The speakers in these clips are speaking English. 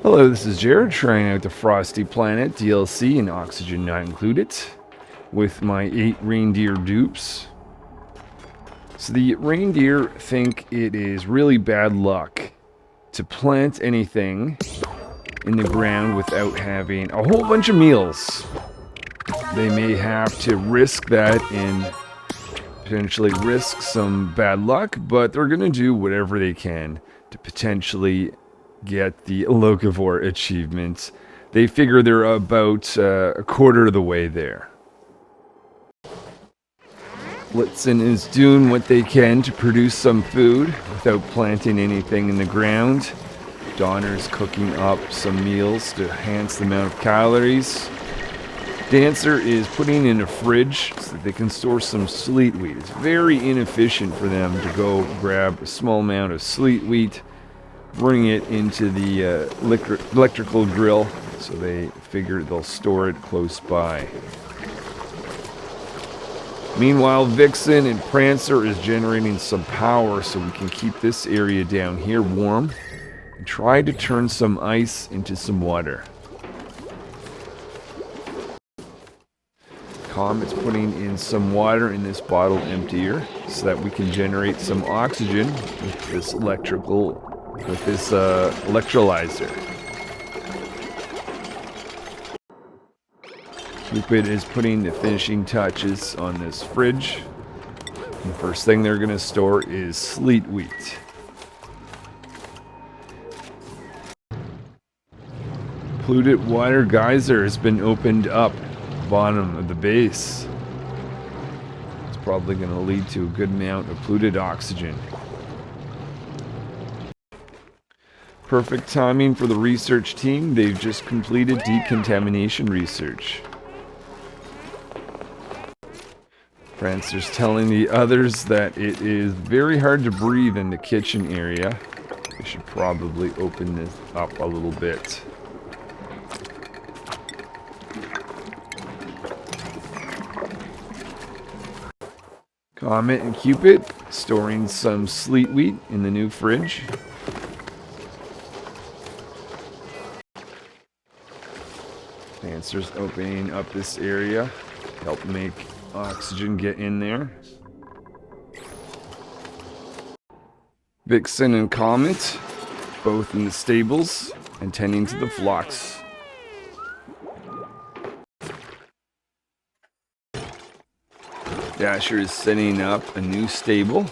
Hello, this is Jared trying out the Frosty Planet DLC and oxygen not included with my 8 reindeer dupes. So the reindeer think it is really bad luck to plant anything in the ground without having a whole bunch of meals. They may have to risk that and potentially risk some bad luck, but they're going to do whatever they can to potentially get the locavore achievement. They figure they're about a quarter of the way there. Blitzen is doing what they can to produce some food without planting anything in the ground. Donner's cooking up some meals to enhance the amount of calories. Dancer is putting in a fridge so that they can store some sleet wheat. It's very inefficient for them to go grab a small amount of sleet wheat, bring it into the electrical grill, so they figure they'll store it close by. Meanwhile, Vixen and Prancer is generating some power so we can keep this area down here warm and try to turn some ice into some water. Comet's putting in some water in this bottle emptier so that we can generate some oxygen with this electrolyzer. Cupid is putting the finishing touches on this fridge. And the first thing they're going to store is sleet wheat. Polluted water geyser has been opened up at the bottom of the base. It's probably going to lead to a good amount of polluted oxygen. Perfect timing for the research team. They've just completed decontamination research. Prancer's telling the others that it is very hard to breathe in the kitchen area. They should probably open this up a little bit. Comet and Cupid storing some sleet wheat in the new fridge. Dancer's opening up this area to help make oxygen get in there. Vixen and Comet both in the stables and tending to the flocks. Dasher is setting up a new stable.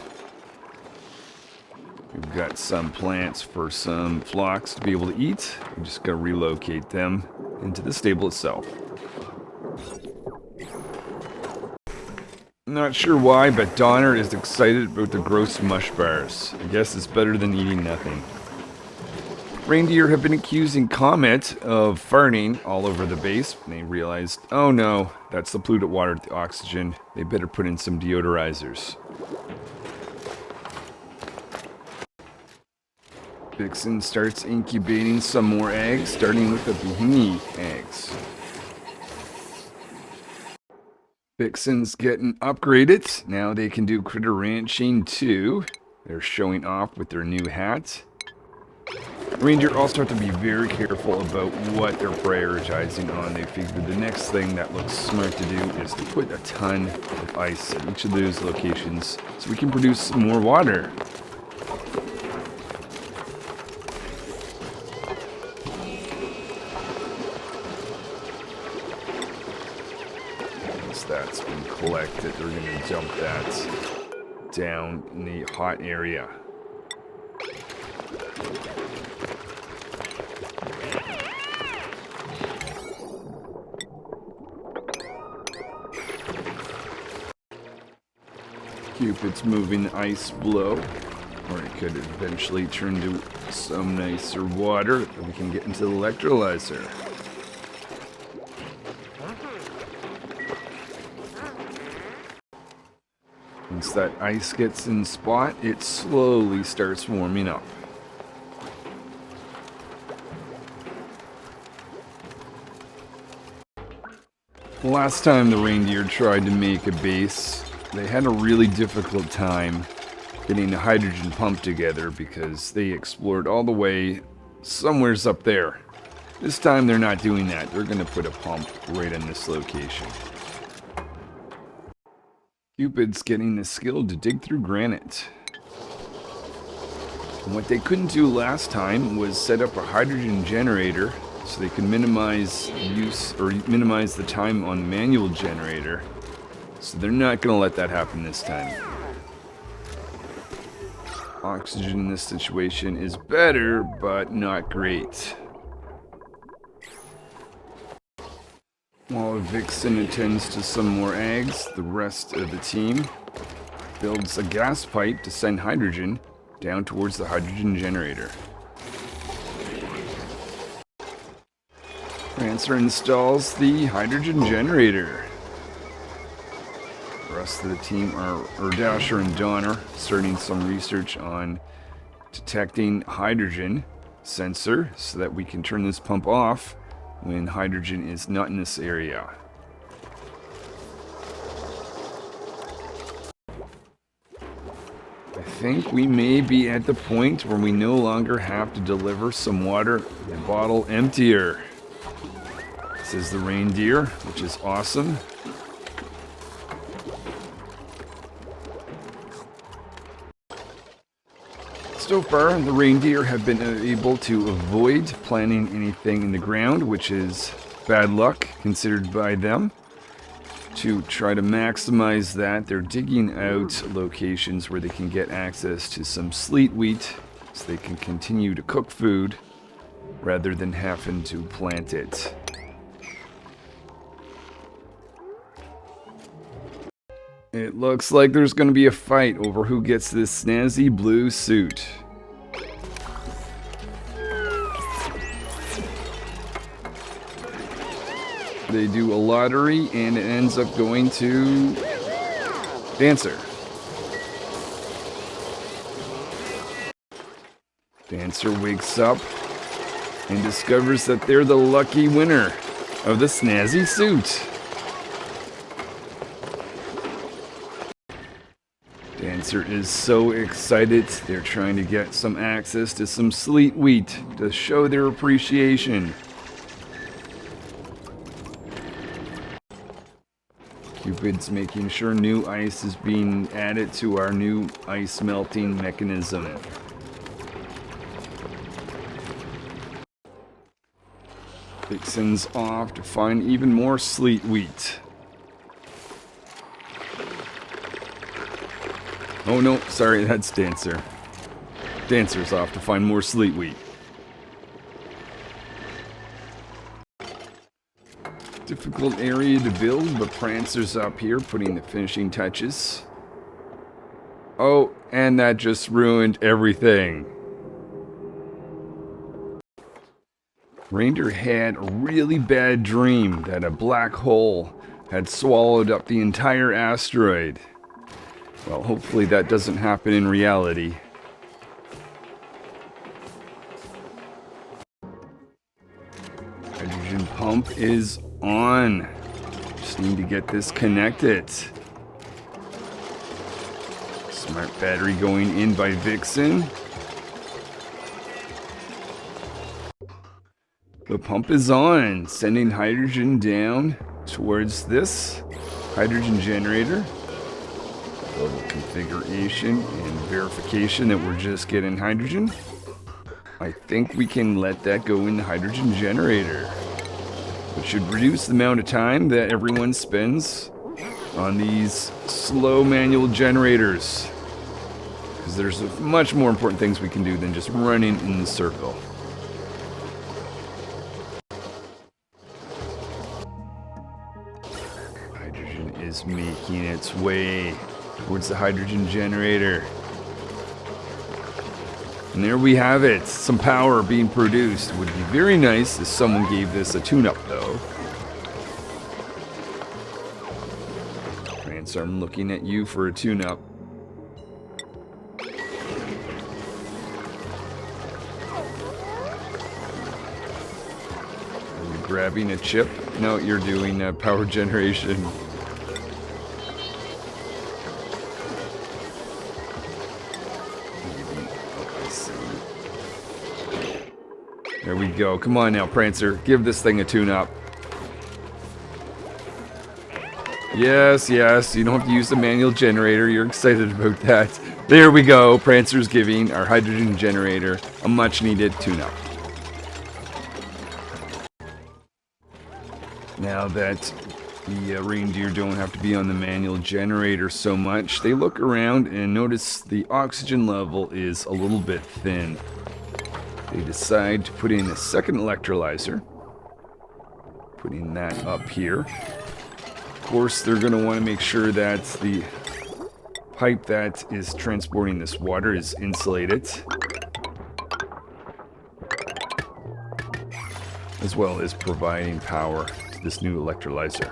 We've got some plants for some flocks to be able to eat. I'm just going to relocate them into the stable itself. Not sure why, but Donner is excited about the gross mush bars. I guess it's better than eating nothing. Reindeer have been accusing Comet of farting all over the base. They realized, oh no, that's the polluted water, the oxygen. They better put in some deodorizers. Vixen starts incubating some more eggs, starting with the bikini eggs. Vixen's getting upgraded. Now they can do critter ranching too. They're showing off with their new hat. Reindeer also have to be very careful about what they're prioritizing on. They figure the next thing that looks smart to do is to put a ton of ice at each of those locations so we can produce more water. Once that's been collected, they're going to dump that down in the hot area. Cupid's moving ice below, or it could eventually turn to some nicer water that we can get into the electrolyzer. Once that ice gets in spot, it slowly starts warming up. Last time the reindeer tried to make a base, they had a really difficult time getting the hydrogen pump together because they explored all the way somewheres up there. This time they're not doing that. They're going to put a pump right in this location. Cupid's getting the skill to dig through granite. And what they couldn't do last time was set up a hydrogen generator so they can minimize use or minimize the time on the manual generator. So they're not going to let that happen this time. Oxygen in this situation is better, but not great. While Vixen attends to some more eggs, the rest of the team builds a gas pipe to send hydrogen down towards the hydrogen generator. Prancer installs the hydrogen generator. The rest of the team are Dasher and Donner starting some research on detecting hydrogen sensor so that we can turn this pump off when hydrogen is not in this area. I think we may be at the point where we no longer have to deliver some water in a bottle emptier. This is the reindeer, which is awesome. So far, the reindeer have been able to avoid planting anything in the ground, which is bad luck considered by them. To try to maximize that, they're digging out locations where they can get access to some sleet wheat so they can continue to cook food rather than having to plant it. It looks like there's going to be a fight over who gets this snazzy blue suit. They do a lottery and it ends up going to Dancer. Dancer wakes up and discovers that they're the lucky winner of the snazzy suit. Dancer is so excited. They're trying to get some access to some sleet wheat to show their appreciation. Cupid's making sure new ice is being added to our new ice melting mechanism. Vixen's off to find even more sleet wheat. Oh no, sorry, that's Dancer. Dancer's off to find more sleet wheat. Difficult area to build, but Prancer's up here putting the finishing touches. Oh, and that just ruined everything. Reindeer had a really bad dream that a black hole had swallowed up the entire asteroid. Well, hopefully that doesn't happen in reality. Hydrogen pump is on. Just need to get this connected. Smart battery going in by Vixen. The pump is on, sending hydrogen down towards this hydrogen generator. A little configuration and verification that we're just getting hydrogen. I think we can let that go in the hydrogen generator, which should reduce the amount of time that everyone spends on these slow manual generators. Because there's much more important things we can do than just running in the circle. Hydrogen is making its way towards the hydrogen generator. And there we have it, some power being produced. It would be very nice if someone gave this a tune-up though. Prancer, I'm looking at you for a tune-up. Are you grabbing a chip? No, you're doing power generation. There we go. Come on now, Prancer. Give this thing a tune-up. Yes, yes. You don't have to use the manual generator. You're excited about that. There we go. Prancer's giving our hydrogen generator a much-needed tune-up. Now that the reindeer don't have to be on the manual generator so much, they look around and notice the oxygen level is a little bit thin. They decide to put in a second electrolyzer. Putting that up here. Of course, they're going to want to make sure that the pipe that is transporting this water is insulated, as well as providing power to this new electrolyzer.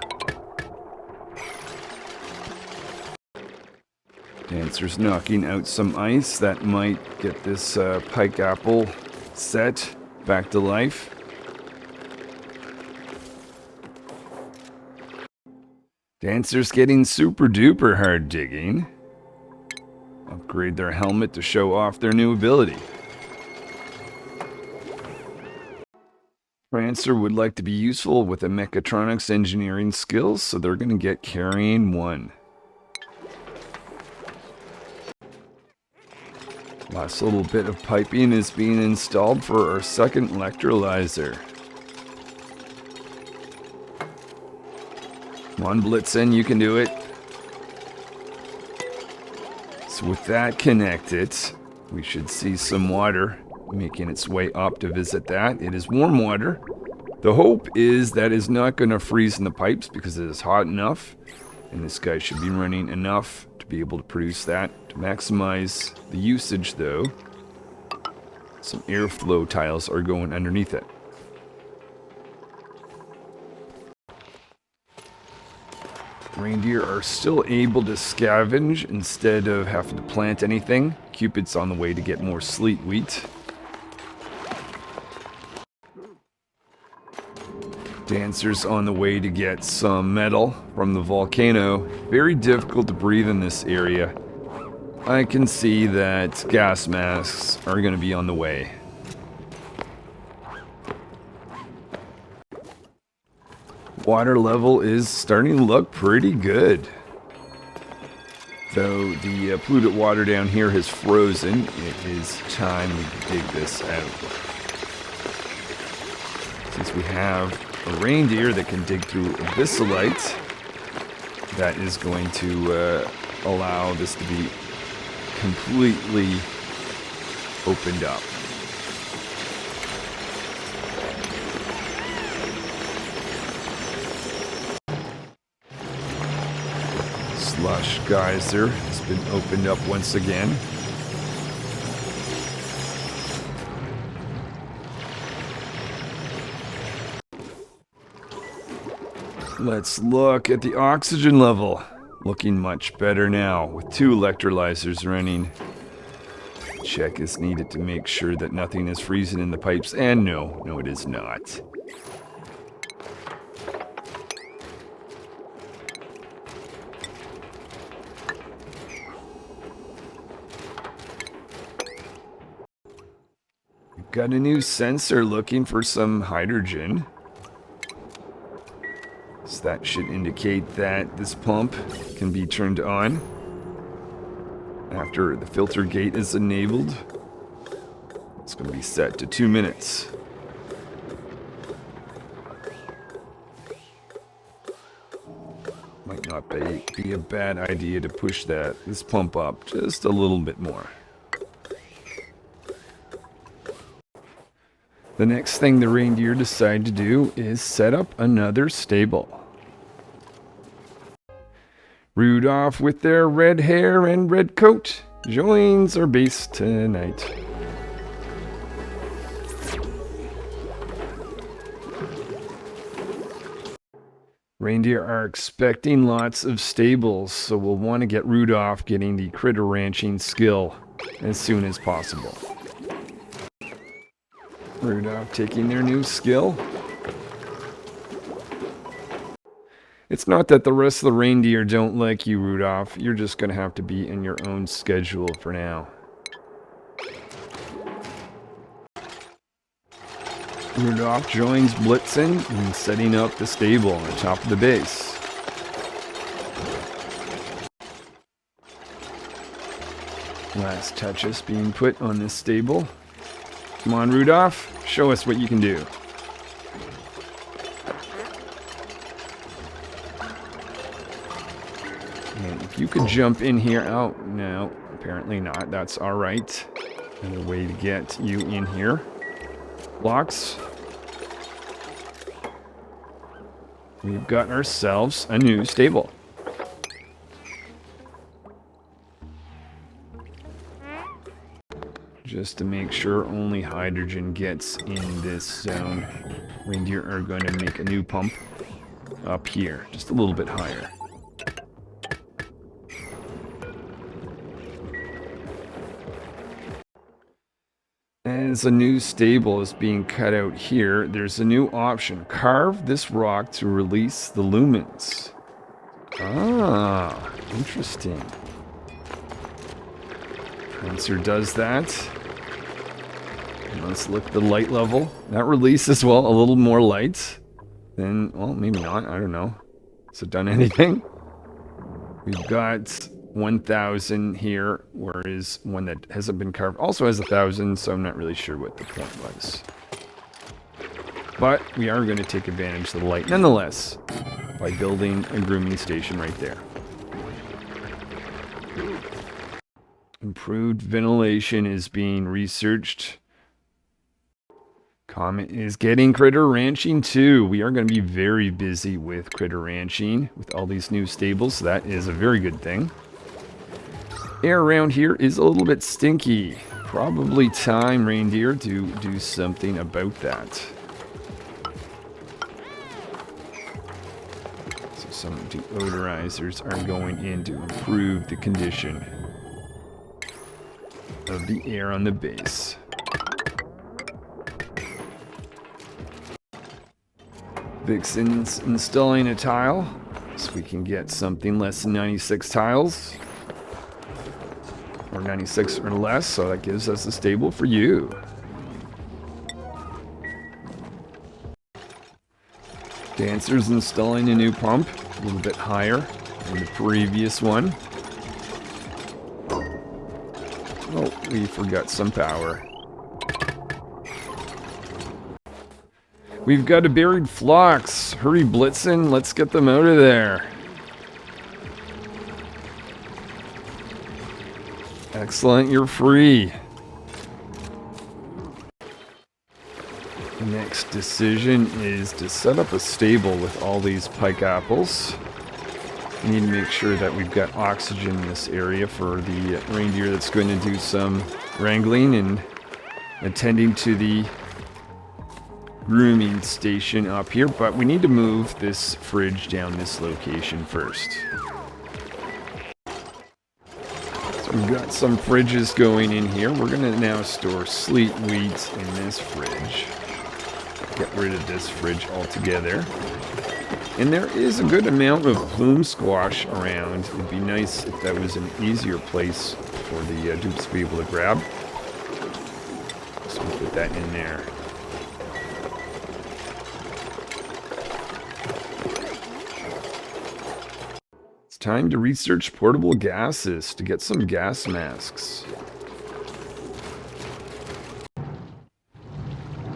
Dancer's knocking out some ice that might get this pike apple set back to life. Dancer's getting super duper hard digging. Upgrade their helmet to show off their new ability. Prancer would like to be useful with a mechatronics engineering skills, so they're going to get carrying 1. Last little bit of piping is being installed for our second electrolyzer. Come on, Blitzen, you can do it. So with that connected, we should see some water making its way up to visit that. It is warm water. The hope is that it's not going to freeze in the pipes because it is hot enough. And this guy should be running enough to be able to produce that. To maximize the usage, though, some airflow tiles are going underneath it. Reindeer are still able to scavenge instead of having to plant anything. Cupid's on the way to get more sleet wheat. Dancer's on the way to get some metal from the volcano. Very difficult to breathe in this area. I can see that gas masks are going to be on the way. Water level is starting to look pretty good. Though the polluted water down here has frozen, it is time to dig this out. Since we have a reindeer that can dig through abyssalite, that is going to allow this to be completely opened up. Slush geyser has been opened up once again. Let's look at the oxygen level. Looking much better now with 2 electrolyzers running. Check is needed to make sure that nothing is freezing in the pipes, and no, it is not. We've got a new sensor looking for some hydrogen. So that should indicate that this pump can be turned on after the filter gate is enabled. It's going to be set to 2 minutes. Might not be a bad idea to push this pump up just a little bit more. The next thing the reindeer decide to do is set up another stable. Rudolph, with their red hair and red coat, joins our base tonight. Reindeer are expecting lots of stables, so we'll want to get Rudolph getting the critter ranching skill as soon as possible. Rudolph taking their new skill. It's not that the rest of the reindeer don't like you, Rudolph. You're just going to have to be in your own schedule for now. Rudolph joins Blitzen in setting up the stable on the top of the base. Last touches being put on this stable. Come on, Rudolph, show us what you can do. And if you could jump in here. Oh, no, apparently not. That's all right. Another way to get you in here. Blocks. We've got ourselves a new stable. Just to make sure only hydrogen gets in this zone, reindeer are going to make a new pump up here, just a little bit higher. As a new stable is being cut out here, there's a new option. Carve this rock to release the lumens. Ah, interesting. Prancer does that. Let's look at the light level. That releases, well, a little more light. Then, well, maybe not. I don't know. Has it done anything? We've got 1,000 here, whereas one that hasn't been carved also has 1,000, so I'm not really sure what the point was. But we are going to take advantage of the light nonetheless by building a grooming station right there. Improved ventilation is being researched. Comet is getting critter ranching too. We are going to be very busy with critter ranching with all these new stables, so that is a very good thing. Air around here is a little bit stinky. Probably time, reindeer, to do something about that. So some deodorizers are going in to improve the condition of the air on the base. Vixen's installing a tile, so we can get something less than 96 tiles. Or 96 or less, so that gives us a stable for you. Dancer's installing a new pump, a little bit higher than the previous one. Oh, we forgot some power. We've got a buried flocks. Hurry, Blitzen. Let's get them out of there. Excellent, you're free. The next decision is to set up a stable with all these pike apples. We need to make sure that we've got oxygen in this area for the reindeer that's going to do some wrangling and attending to the grooming station up here, but we need to move this fridge down this location first. So we've got some fridges going in here. We're going to now store sleet wheat in this fridge. Get rid of this fridge altogether. And there is a good amount of plume squash around. It'd be nice if that was an easier place for the dupes to be able to grab. So we'll put that in there. Time to research portable gases to get some gas masks.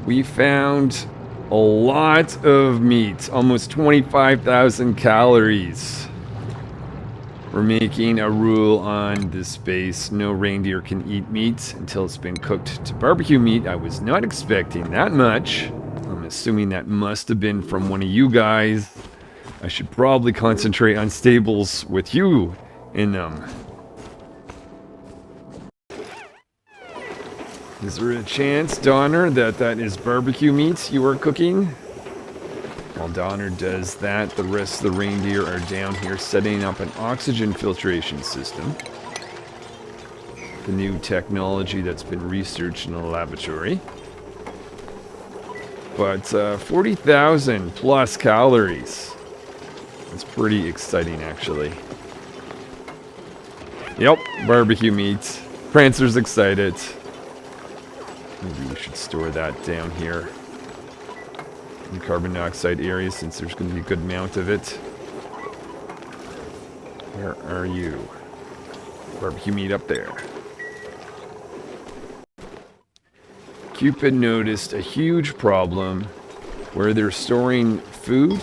We found a lot of meat, almost 25,000 calories. We're making a rule on this base. No reindeer can eat meat until it's been cooked to barbecue meat. I was not expecting that much. I'm assuming that must have been from one of you guys. I should probably concentrate on stables with you in them. Is there a chance, Donner, that is barbecue meat you are cooking? While Donner does that, the rest of the reindeer are down here setting up an oxygen filtration system. The new technology that's been researched in the laboratory. But 40,000 plus calories. It's pretty exciting, actually. Yep, barbecue meat. Prancer's excited. Maybe we should store that down here. in the carbon dioxide area since there's going to be a good amount of it. Where are you? Barbecue meat up there. Cupid noticed a huge problem where they're storing food.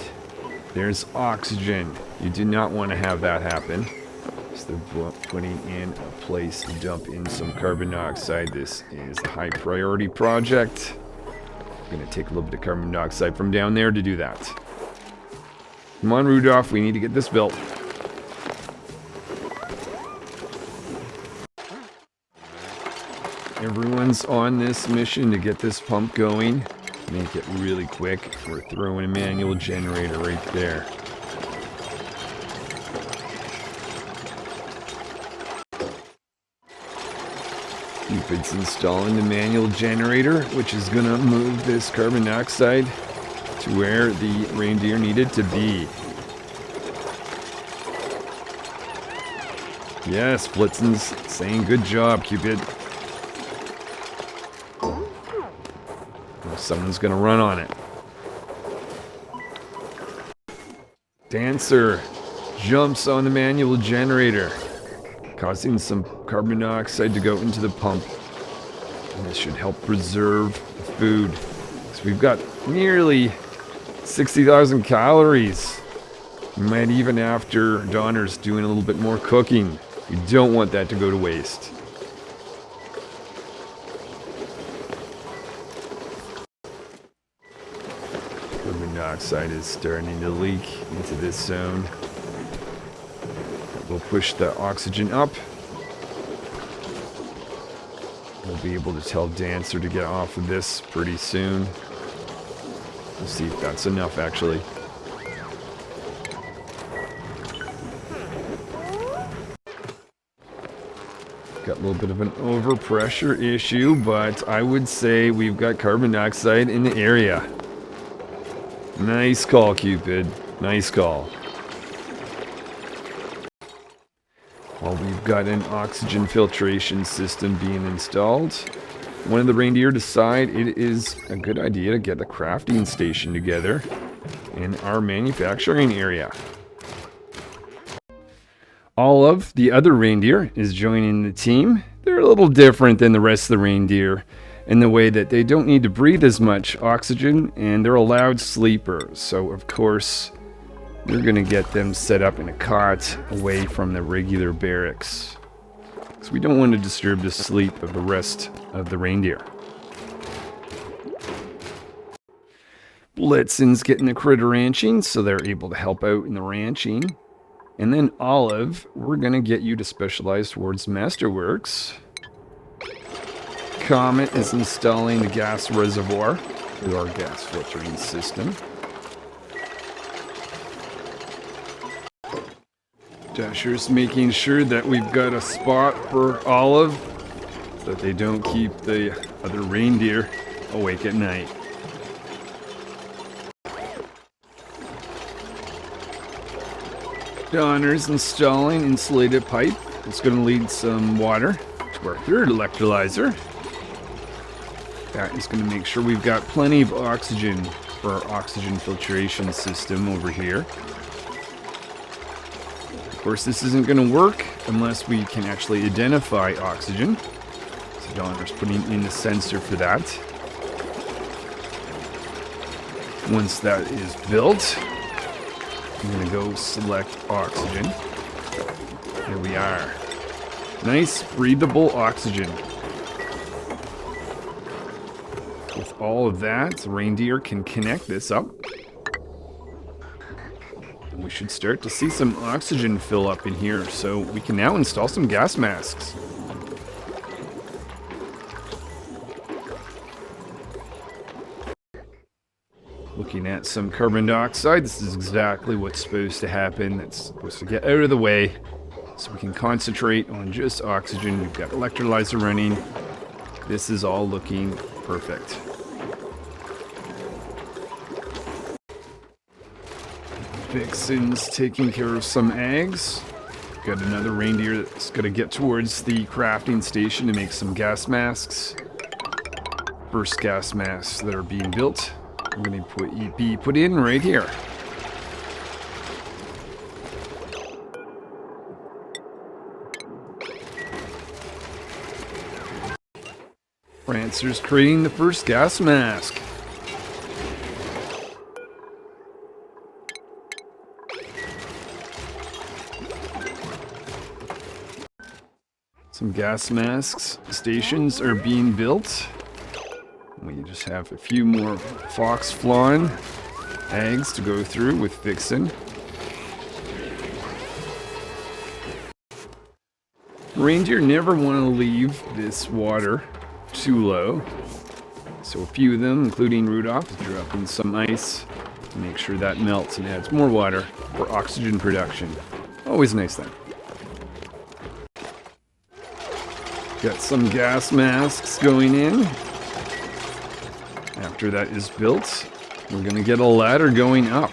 There's oxygen. You do not want to have that happen. So they're putting in a place to dump in some carbon dioxide. This is a high priority project. I'm going to take a little bit of carbon dioxide from down there to do that. Come on, Rudolph, we need to get this built. Everyone's on this mission to get this pump going. Make it really quick. We're throwing a manual generator right there. Cupid's installing the manual generator, which is going to move this carbon dioxide to where the reindeer needed to be. Yes, Blitzen's saying good job, Cupid. Someone's going to run on it. Dancer jumps on the manual generator, causing some carbon dioxide to go into the pump. And this should help preserve the food. So we've got nearly 60,000 calories. We might even, after Donner's doing a little bit more cooking. We don't want that to go to waste. Carbon dioxide is starting to leak into this zone. We'll push the oxygen up. We'll be able to tell Dancer to get off of this pretty soon. We'll see if that's enough, actually. Got a little bit of an overpressure issue, but I would say we've got carbon dioxide in the area. Nice call, Cupid. Nice call. Well, we've got an oxygen filtration system being installed. One of the reindeer decide it is a good idea to get a crafting station together in our manufacturing area. Olive, the other reindeer, is joining the team. They're a little different than the rest of the reindeer in the way that they don't need to breathe as much oxygen, and they're allowed sleepers. So, of course, we're going to get them set up in a cot away from the regular barracks. So we don't want to disturb the sleep of the rest of the reindeer. Blitzen's getting the critter ranching, so they're able to help out in the ranching. And then Olive, we're going to get you to specialize towards Masterworks. Comet is installing the gas reservoir through our gas filtering system. Dasher's making sure that we've got a spot for Olive so that they don't keep the other reindeer awake at night. Donner's installing insulated pipe. It's going to lead some water to our third electrolyzer. That is going to make sure we've got plenty of oxygen for our oxygen filtration system over here. Of course, this isn't going to work unless we can actually identify oxygen. So Donner's putting in a sensor for that. Once that is built, I'm going to go select oxygen. Here we are. Nice breathable oxygen. With all of that, the reindeer can connect this up. And we should start to see some oxygen fill up in here, so we can now install some gas masks. Looking at some carbon dioxide, this is exactly what's supposed to happen. It's supposed to get out of the way so we can concentrate on just oxygen. We've got electrolyzer running. This is all looking perfect. Vixen's taking care of some eggs. Got another reindeer that's going to get towards the crafting station to make some gas masks. First gas masks that are being built. I'm going to be put in right here. Rancer's creating the first gas mask. Some gas masks stations are being built. We just have a few more fox flawn eggs to go through with Vixen. Reindeer never want to leave this water too low. So a few of them, including Rudolph, drop in some ice to make sure that melts and adds more water for oxygen production. Always a nice thing. Got some gas masks going in. After that is built, we're going to get a ladder going up.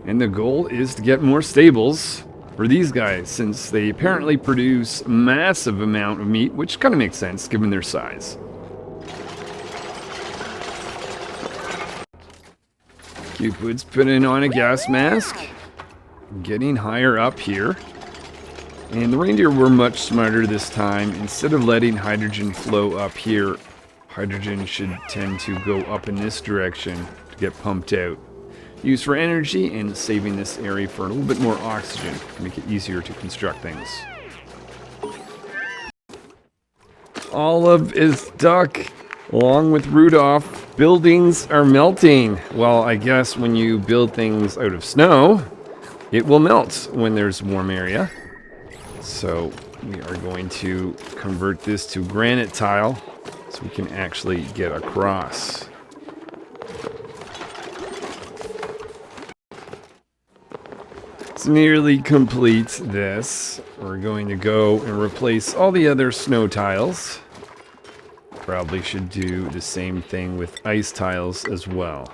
And the goal is to get more stables for these guys, since they apparently produce a massive amount of meat, which kind of makes sense given their size. Cupid's putting on a gas mask, getting higher up here. And the reindeer were much smarter this time. Instead of letting hydrogen flow up here, hydrogen should tend to go up in this direction to get pumped out. Used for energy and saving this area for a little bit more oxygen to make it easier to construct things. Olive is stuck along with Rudolph. Buildings are melting. Well, I guess when you build things out of snow, it will melt when there's a warm area. So we are going to convert this to granite tile so we can actually get across. It's nearly complete this. We're going to go and replace all the other snow tiles. Probably should do the same thing with ice tiles as well.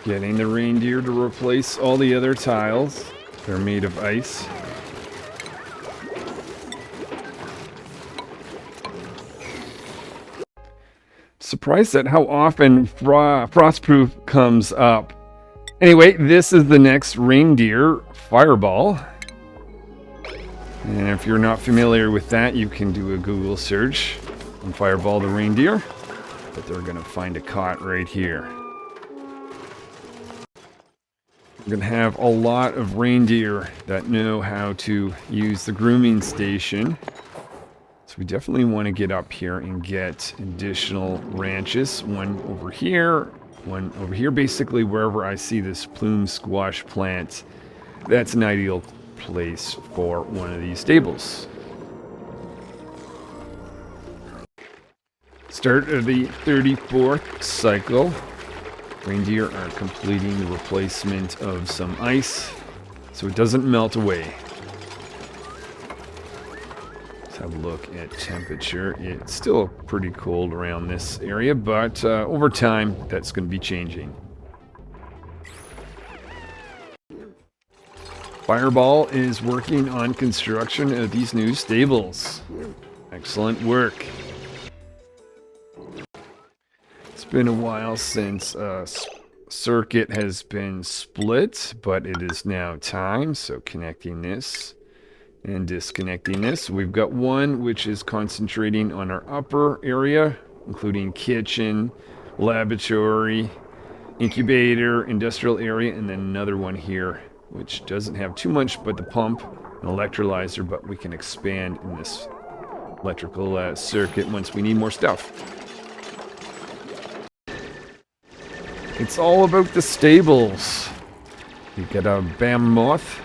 Getting the reindeer to replace all the other tiles. They're made of ice. Surprised at how often Frostproof comes up. Anyway, this is the next reindeer, Fireball. And if you're not familiar with that, you can do a Google search on Fireball the reindeer. But they're going to find a cot right here. We're going to have a lot of reindeer that know how to use the grooming station. So we definitely want to get up here and get additional ranches. One over here, one over here. Basically, wherever I see this plume squash plant, that's an ideal place for one of these stables. Start of the 34th cycle. Reindeer are completing the replacement of some ice so it doesn't melt away. Let's have a look at temperature. It's still pretty cold around this area, but over time that's going to be changing. Fireball is working on construction of these new stables. Excellent work. It's been a while since circuit has been split, but it is now time. So connecting this and disconnecting this. We've got one which is concentrating on our upper area, including kitchen, laboratory, incubator, industrial area, and then another one here which doesn't have too much but the pump, an electrolyzer, but we can expand in this electrical circuit once we need more stuff. It's all about the stables. We've got a Bammoth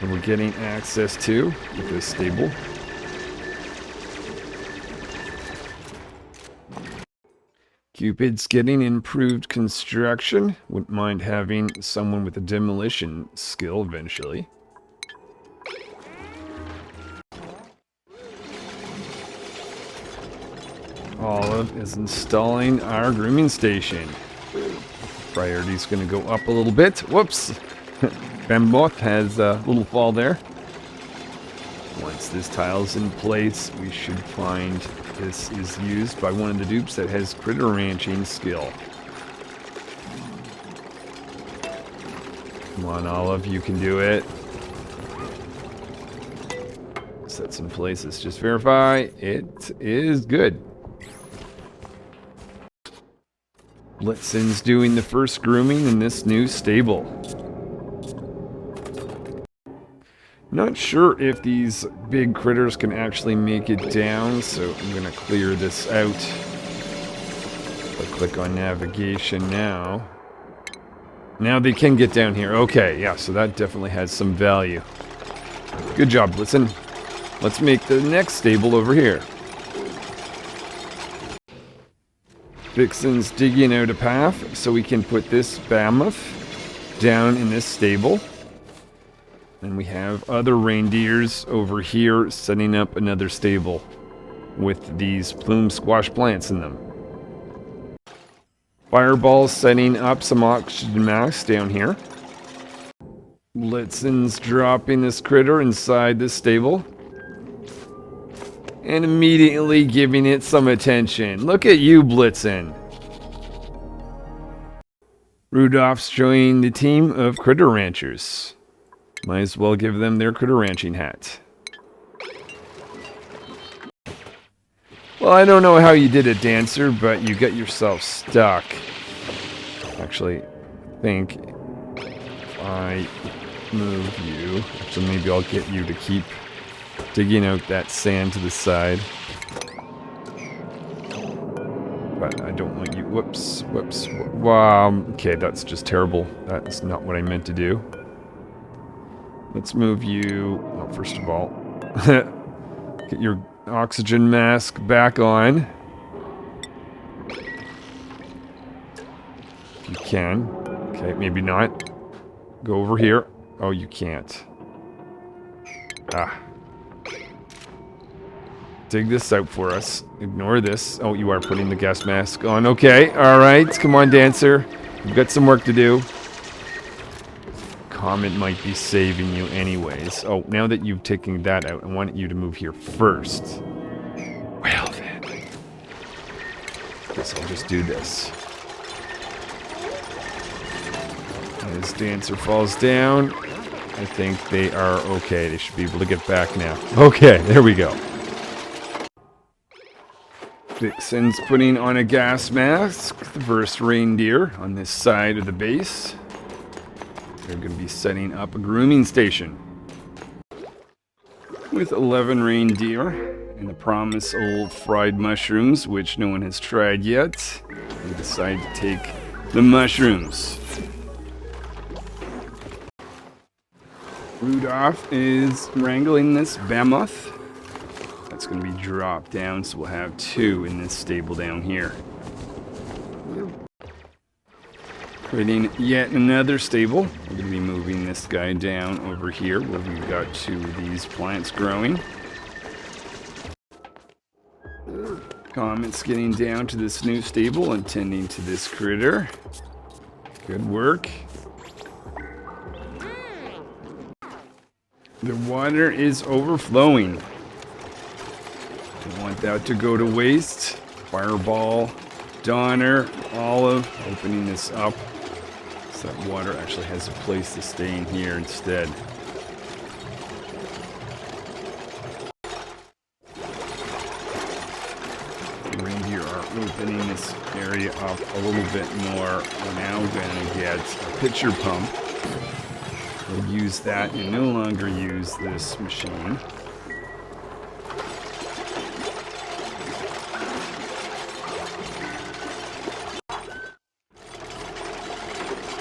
that we're getting access to with this stable. Cupid's getting improved construction. Wouldn't mind having someone with a demolition skill eventually. Olive is installing our grooming station. Priority's going to go up a little bit. Whoops! Bammoth has a little fall there. Once this tile's in place, we should find this is used by one of the dupes that has critter ranching skill. Come on, Olive, you can do it. Sets in place. Let's just verify. It is good. Blitzen's doing the first grooming in this new stable. Not sure if these big critters can actually make it down, so I'm going to clear this out. I'll click on navigation now. Now they can get down here. Okay, yeah, so that definitely has some value. Good job, Blitzen. Let's make the next stable over here. Vixen's digging out a path so we can put this Bammoth down in this stable. And we have other reindeers over here setting up another stable with these plume squash plants in them. Fireball's setting up some oxygen masks down here. Blitzen's dropping this critter inside this stable. And immediately giving it some attention. Look at you, Blitzen. Rudolph's joining the team of critter ranchers. Might as well give them their critter ranching hat. Well, I don't know how you did it, Dancer, but you got yourself stuck. Actually, I think if I move you... Actually, maybe I'll get you to keep digging out that sand to the side. But I don't want you... Whoops. Wow. Okay, that's just terrible. That's not what I meant to do. Let's move you... Well, first of all, get your oxygen mask back on. If you can. Okay, maybe not. Go over here. Oh, you can't. Ah. Dig this out for us. Ignore this. Oh, you are putting the gas mask on. Okay, alright. Come on, Dancer. We've got some work to do. Comet might be saving you anyways. Oh, now that you've taken that out, I want you to move here first. Well then. Guess I'll just do this. As Dancer falls down, I think they are okay. They should be able to get back now. Okay, there we go. Vixen's putting on a gas mask. The first reindeer on this side of the base. They're going to be setting up a grooming station. With 11 reindeer and the promise of fried mushrooms, which no one has tried yet. We decide to take the mushrooms. Rudolph is wrangling this Bammoth. That's going to be dropped down, so we'll have 2 in this stable down here. Creating yet another stable. We're going to be moving this guy down over here where we've got 2 of these plants growing. Comet's getting down to this new stable and tending to this critter. Good work. The water is overflowing. Don't want that to go to waste. Fireball, Donner, Olive, opening this up so that water actually has a place to stay in here instead. The reindeer are opening this area up a little bit more. We're now going to get a pitcher pump. We'll use that and no longer use this machine.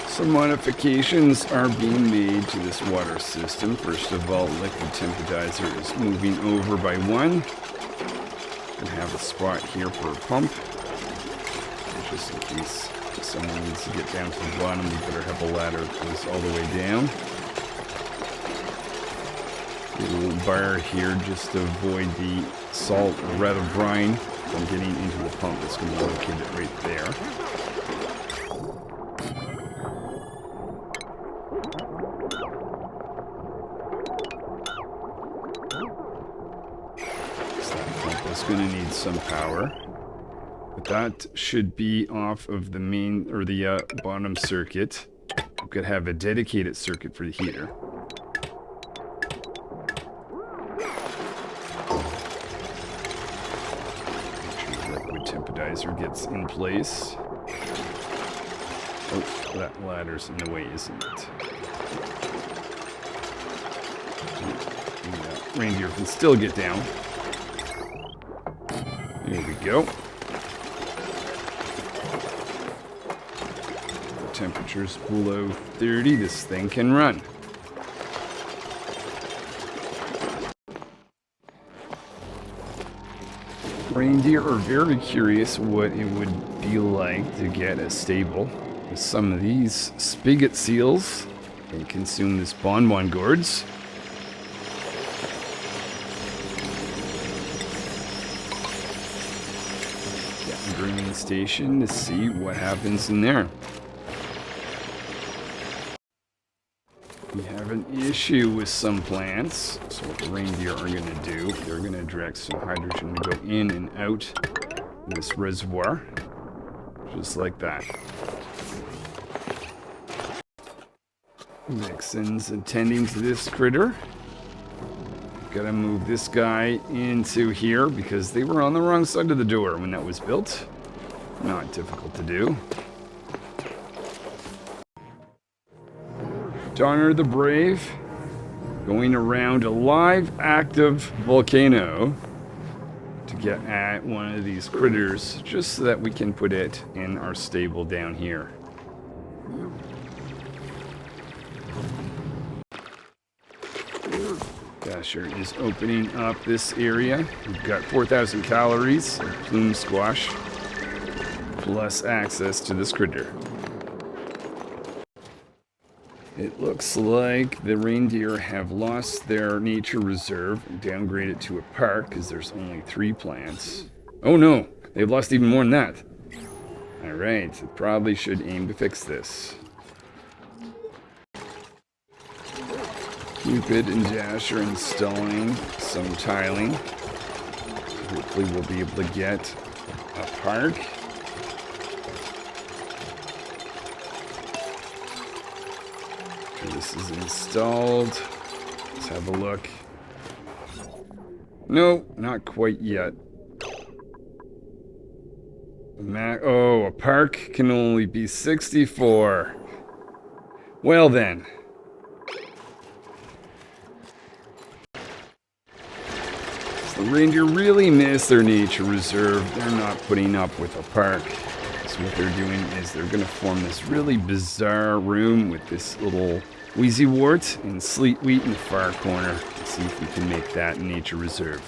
Some modifications are being made to this water system. First of all, liquid temporizer is moving over by 1. We have a spot here for a pump. Just in case someone needs to get down to the bottom, we better have a ladder that goes all the way down. A little bar here just to avoid the salt, or rather brine, from getting into the pump. It's going to locate it right there. is going to need some power. But that should be off of the main, or the bottom circuit. We could have a dedicated circuit for the heater. Make sure the liquid temporizer gets in place. Oh, that ladder's in the way, isn't it? The reindeer can still get down. There we go. Temperatures below 30, this thing can run. Reindeer are very curious what it would be like to get a stable with some of these spigot seals. They consume this bonbon gourds. Get a grooming station to see what happens in there. We have an issue with some plants, so what the reindeer are going to do, they're going to direct some hydrogen to go in and out this reservoir, just like that. Vixen's attending to this critter. Gotta move this guy into here because they were on the wrong side of the door when that was built. Not difficult to do. Donner the Brave, going around a live, active volcano to get at one of these critters, just so that we can put it in our stable down here. Dasher is opening up this area. We've got 4,000 calories of plume squash, plus access to this critter. It looks like the reindeer have lost their nature reserve and downgraded to a park because there's only 3 plants. Oh no, they've lost even more than that. Alright, probably should aim to fix this. Cupid and Dash are installing some tiling. Hopefully we'll be able to get a park. This is installed. Let's have a look. No, not quite yet. Oh, a park can only be 64. Well then. So the reindeer really miss their nature reserve. They're not putting up with a park. So what they're doing is they're going to form this really bizarre room with this little Wheezy Wart and Sleet Wheat in the far corner. Let's see if we can make that nature reserve.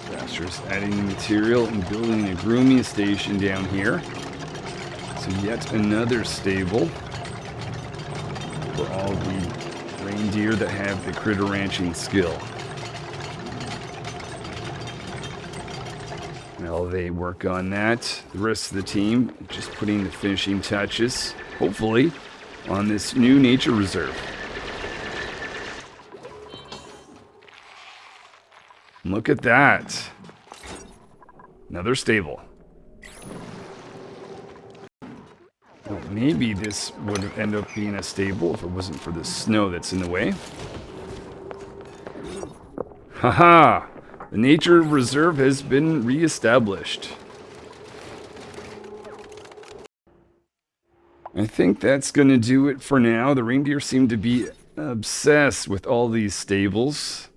Dasher's adding the material and building a grooming station down here. So yet another stable for all the reindeer that have the critter ranching skill. While they work on that, the rest of the team just putting the finishing touches, hopefully, on this new nature reserve. Look at that. Another stable. Well, maybe this would have ended up being a stable if it wasn't for the snow that's in the way. Haha! The nature reserve has been re-established. I think that's going to do it for now. The reindeer seem to be obsessed with all these stables.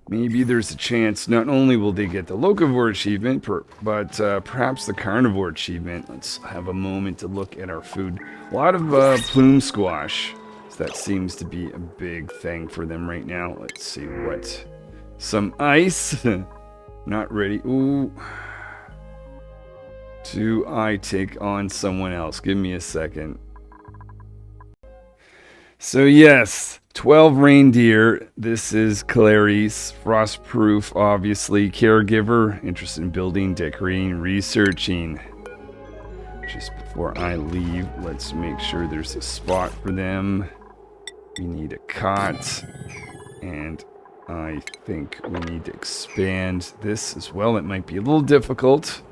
Maybe there's a chance not only will they get the locavore achievement, but perhaps the carnivore achievement. Let's have a moment to look at our food. A lot of plume squash. So that seems to be a big thing for them right now. Let's see what... Some ice. Not ready. Ooh. Do I take on someone else? Give me a second. So yes, 12 reindeer. This is Clarice, frostproof, obviously, caregiver, interested in building, decorating, researching. Just before I leave, let's make sure there's a spot for them. We need a cot. And I think we need to expand this as well. It might be a little difficult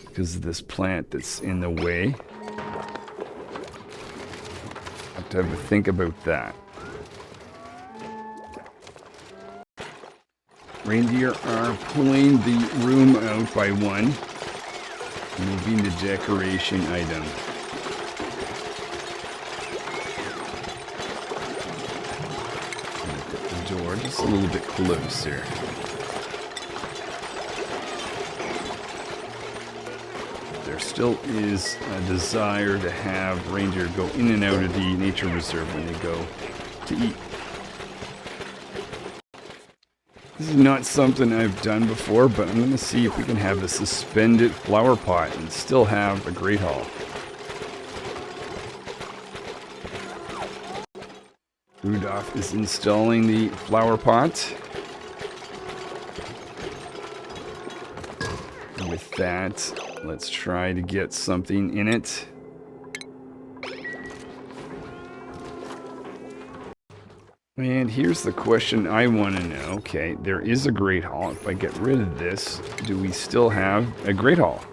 because of this plant that's in the way. Have to have a think about that. Reindeer are pulling the room out by one, moving the decoration item. The door just a little bit closer. There still is a desire to have reindeer go in and out of the nature reserve when they go to eat. This is not something I've done before, but I'm going to see if we can have a suspended flower pot and still have a great hall. Rudolph is installing the flower pot. And with that, let's try to get something in it. And here's the question I want to know. Okay, there is a Great Hall. If I get rid of this, do we still have a Great Hall?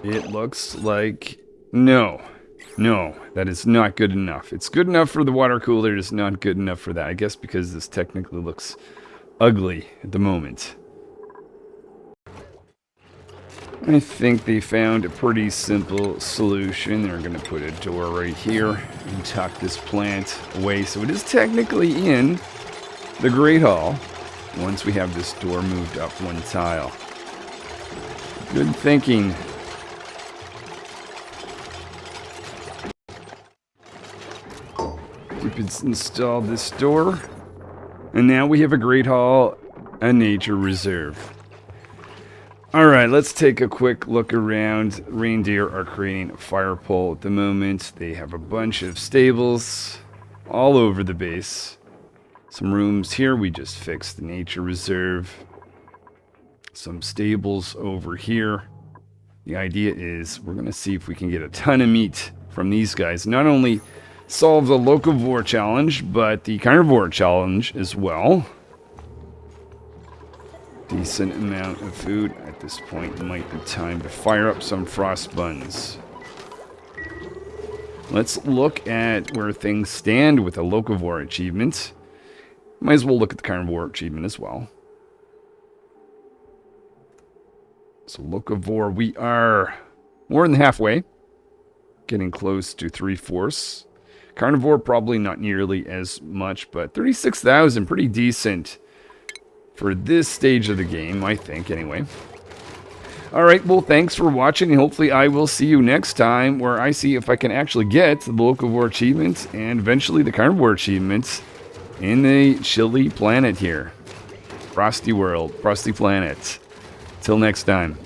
It looks like no. No, that is not good enough. It's good enough for the water cooler. It's not good enough for that. I guess because this technically looks ugly at the moment. I think they found a pretty simple solution. They're going to put a door right here and tuck this plant away. So it is technically in the Great Hall once we have this door moved up one tile. Good thinking. We've installed this door. And now we have a Great Hall, a nature reserve. Alright, let's take a quick look around. Reindeer are creating a fire pole at the moment. They have a bunch of stables all over the base. Some rooms here. We just fixed the nature reserve. Some stables over here. The idea is we're going to see if we can get a ton of meat from these guys. Not only solve the locavore challenge, but the carnivore challenge as well. Decent amount of food. At this point, it might be time to fire up some frost buns. Let's look at where things stand with the locavore achievement. Might as well look at the carnivore achievement as well. So locavore, we are more than halfway. Getting close to 3/4. Carnivore, probably not nearly as much, but 36,000, pretty decent for this stage of the game, I think, anyway. Alright, well, thanks for watching, and hopefully I will see you next time, where I see if I can actually get the locavore achievement, and eventually the carnivore achievement, in the chilly planet here. Frosty World, Frosty Planet. Till next time.